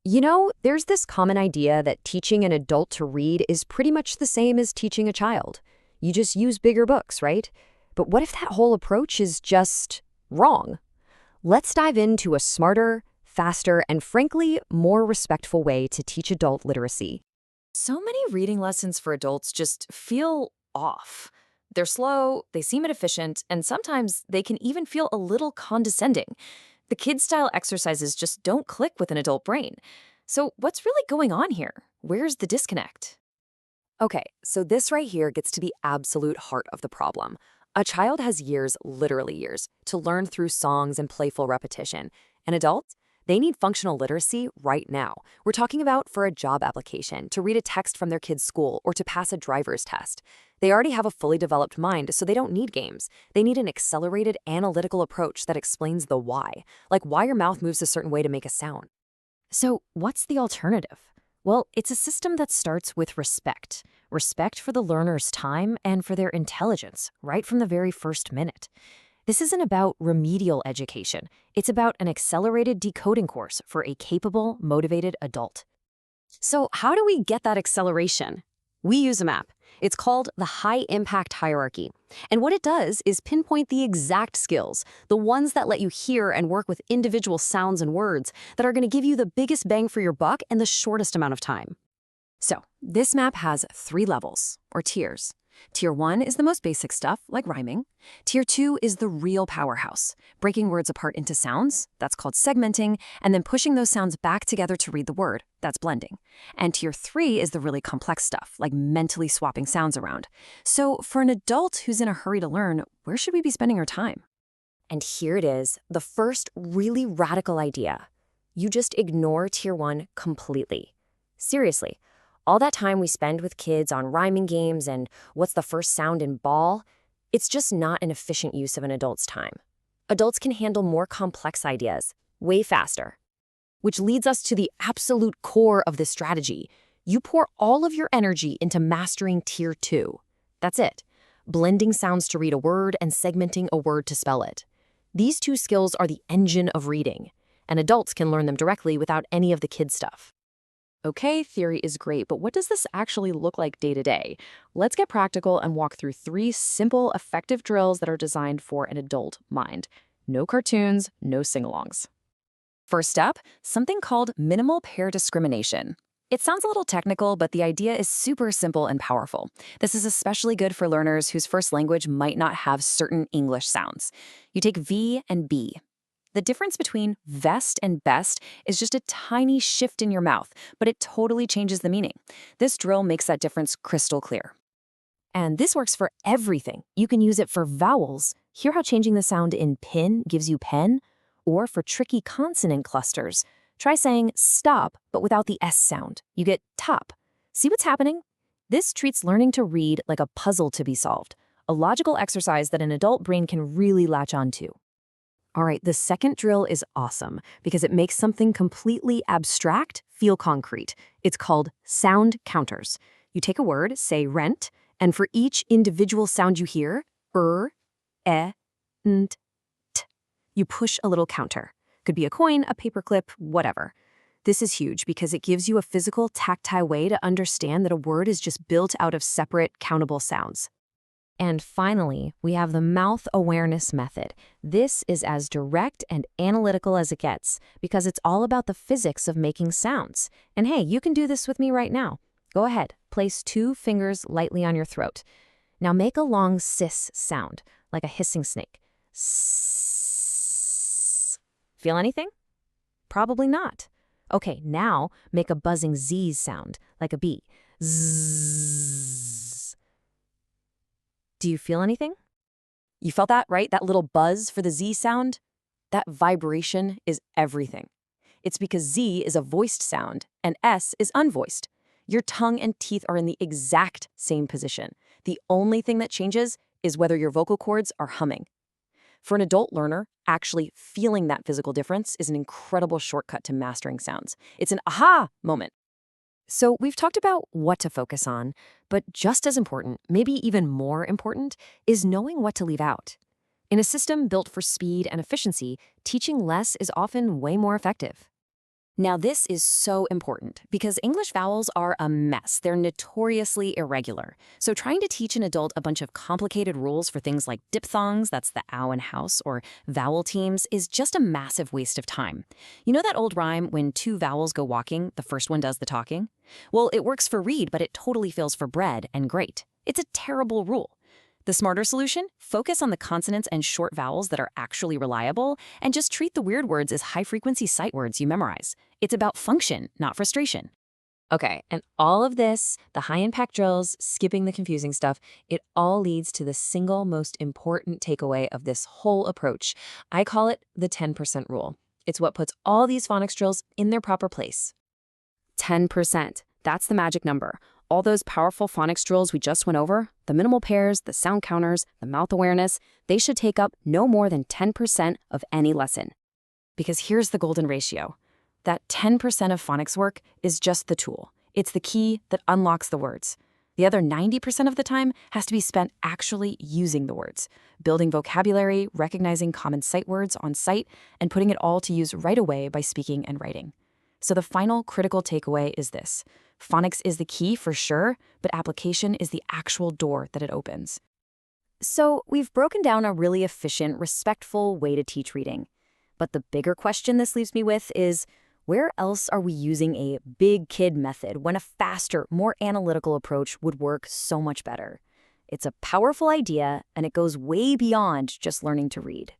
There's this common idea that teaching an adult to read is pretty much the same as teaching a child. You just use bigger books, right? But what if that whole approach is just wrong? Let's dive into a smarter, faster, and frankly, more respectful way to teach adult literacy. So many reading lessons for adults just feel off. They're slow, they seem inefficient, and sometimes they can even feel a little condescending. The kid-style exercises just don't click with an adult brain. So what's really going on here? Where's the disconnect? Okay, so this right here gets to the absolute heart of the problem. A child has years, literally years, to learn through songs and playful repetition. An adult, they need functional literacy right now. We're talking about for a job application, to read a text from their kid's school, or to pass a driver's test. They already have a fully developed mind, so they don't need games. They need an accelerated, analytical approach that explains the why, like why your mouth moves a certain way to make a sound. So, what's the alternative? Well, it's a system that starts with respect. Respect for the learner's time and for their intelligence, right from the very first minute. This isn't about remedial education. It's about an accelerated decoding course for a capable, motivated adult. So how do we get that acceleration? We use a map. It's called the High Impact Hierarchy. And what it does is pinpoint the exact skills, the ones that let you hear and work with individual sounds and words that are going to give you the biggest bang for your buck in the shortest amount of time. So this map has 3 levels, or tiers. Tier 1 is the most basic stuff, like rhyming. Tier 2 is the real powerhouse, breaking words apart into sounds, that's called segmenting, and then pushing those sounds back together to read the word, that's blending. And Tier 3 is the really complex stuff, like mentally swapping sounds around. So for an adult who's in a hurry to learn, where should we be spending our time? And here it is, the first really radical idea. You just ignore Tier 1 completely. Seriously. All that time we spend with kids on rhyming games and what's the first sound in ball, it's just not an efficient use of an adult's time. Adults can handle more complex ideas way faster. Which leads us to the absolute core of this strategy. You pour all of your energy into mastering Tier 2. That's it. Blending sounds to read a word and segmenting a word to spell it. These 2 skills are the engine of reading, and adults can learn them directly without any of the kid stuff. Okay, theory is great, but what does this actually look like day to day? Let's get practical and walk through 3 simple, effective drills that are designed for an adult mind. No cartoons, no sing-alongs. First up, something called minimal pair discrimination. It sounds a little technical, but the idea is super simple and powerful. This is especially good for learners whose first language might not have certain English sounds. You take V and B. The difference between vest and best is just a tiny shift in your mouth, but it totally changes the meaning. This drill makes that difference crystal clear. And this works for everything. You can use it for vowels. Hear how changing the sound in pin gives you pen? Or for tricky consonant clusters. Try saying stop, but without the S sound. You get top. See what's happening? This treats learning to read like a puzzle to be solved, a logical exercise that an adult brain can really latch onto. All right, the second drill is awesome because it makes something completely abstract feel concrete. It's called sound counters. You take a word, say rent, and for each individual sound you hear, nt, t, you push a little counter. Could be a coin, a paperclip, whatever. This is huge because it gives you a physical, tactile way to understand that a word is just built out of separate, countable sounds. And finally, we have the mouth awareness method. This is as direct and analytical as it gets because it's all about the physics of making sounds. And hey, you can do this with me right now. Go ahead, place 2 fingers lightly on your throat. Now make a long sis sound, like a hissing snake. Sss. Feel anything? Probably not. Okay, now make a buzzing Z sound, like a bee. Zzz. Do you feel anything? You felt that, right? That little buzz for the Z sound? That vibration is everything. It's because Z is a voiced sound and S is unvoiced. Your tongue and teeth are in the exact same position. The only thing that changes is whether your vocal cords are humming. For an adult learner, actually feeling that physical difference is an incredible shortcut to mastering sounds. It's an aha moment. So we've talked about what to focus on, but just as important, maybe even more important, is knowing what to leave out. In a system built for speed and efficiency, teaching less is often way more effective. Now, this is so important because English vowels are a mess. They're notoriously irregular. So trying to teach an adult a bunch of complicated rules for things like diphthongs, that's the ow and house, or vowel teams, is just a massive waste of time. You know that old rhyme, when two vowels go walking, the first one does the talking? Well, it works for read, but it totally fails for bread and great. It's a terrible rule. The smarter solution? Focus on the consonants and short vowels that are actually reliable, and just treat the weird words as high-frequency sight words you memorize. It's about function, not frustration. Okay, and all of this, the high-impact drills, skipping the confusing stuff, it all leads to the single most important takeaway of this whole approach. I call it the 10% rule. It's what puts all these phonics drills in their proper place. 10%. That's the magic number. All those powerful phonics drills we just went over, the minimal pairs, the sound counters, the mouth awareness, they should take up no more than 10% of any lesson. Because here's the golden ratio. That 10% of phonics work is just the tool. It's the key that unlocks the words. The other 90% of the time has to be spent actually using the words, building vocabulary, recognizing common sight words on sight, and putting it all to use right away by speaking and writing. So the final critical takeaway is this. Phonics is the key for sure, but application is the actual door that it opens. So we've broken down a really efficient, respectful way to teach reading. But the bigger question this leaves me with is, where else are we using a big kid method when a faster, more analytical approach would work so much better? It's a powerful idea, and it goes way beyond just learning to read.